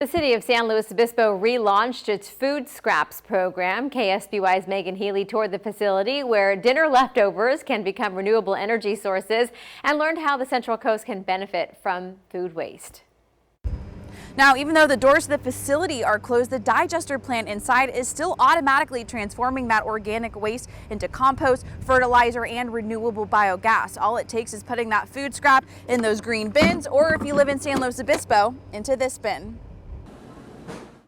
The city of San Luis Obispo relaunched its food scraps program. KSBY's Megan Healy toured the facility where dinner leftovers can become renewable energy sources and learned how the Central Coast can benefit from food waste. Now, even though the doors to the facility are closed, the digester plant inside is still automatically transforming that organic waste into compost, fertilizer, and renewable biogas. All it takes is putting that food scrap in those green bins, or if you live in San Luis Obispo, into this bin.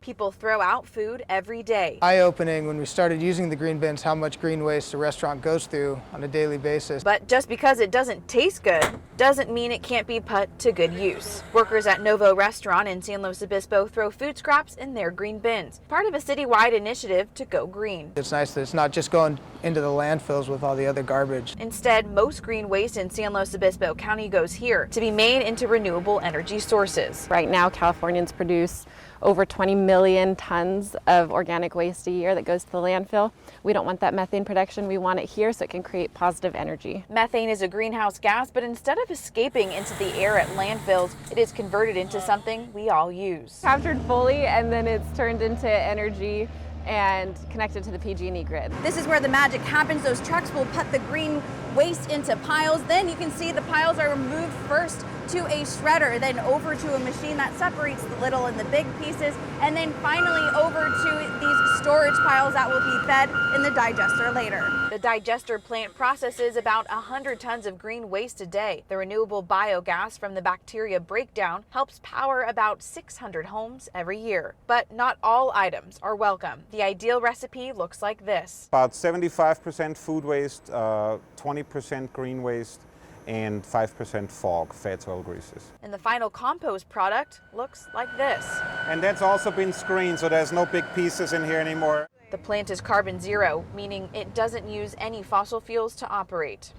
People throw out food every day. Eye-opening when we started using the green bins how much green waste a restaurant goes through on a daily basis. But just because it doesn't taste good doesn't mean it can't be put to good use. Workers at Novo Restaurant in San Luis Obispo throw food scraps in their green bins, part of a citywide initiative to go green. It's nice that it's not just going into the landfills with all the other garbage. Instead, most green waste in San Luis Obispo County goes here to be made into renewable energy sources. Right now, Californians produce over 20 million tons of organic waste a year that goes to the landfill. We don't want that methane production. We want it here so it can create positive energy. Methane is a greenhouse gas, but instead of escaping into the air at landfills, it is converted into something we all use. Captured fully, and then it's turned into energy and connected to the PG&E grid. This is where the magic happens. Those trucks will put the green waste into piles. Then you can see the piles are moved first to a shredder, then over to a machine that separates the little and the big pieces, and then finally over to these storage piles that will be fed in the digester later. The digester plant processes about 100 tons of green waste a day. The renewable biogas from the bacteria breakdown helps power about 600 homes every year. But not all items are welcome. The ideal recipe looks like this. About 75% food waste, 20% green waste, and 5% fog, fats, oil, greases. And the final compost product looks like this. And that's also been screened, so there's no big pieces in here anymore. The plant is carbon zero, meaning it doesn't use any fossil fuels to operate.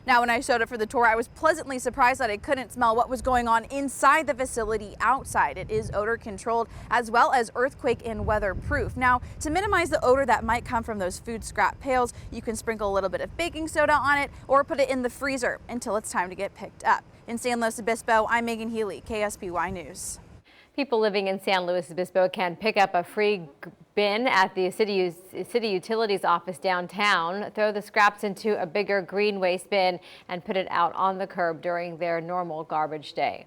Now, when I showed up for the tour, I was pleasantly surprised that I couldn't smell what was going on inside the facility outside. It is odor controlled as well as earthquake and weatherproof. Now, to minimize the odor that might come from those food scrap pails, you can sprinkle a little bit of baking soda on it or put it in the freezer until it's time to get picked up. In San Luis Obispo, I'm Megan Healy, KSBY News. People living in San Luis Obispo can pick up a free bin at the city utilities office downtown, throw the scraps into a bigger green waste bin, and put it out on the curb during their normal garbage day.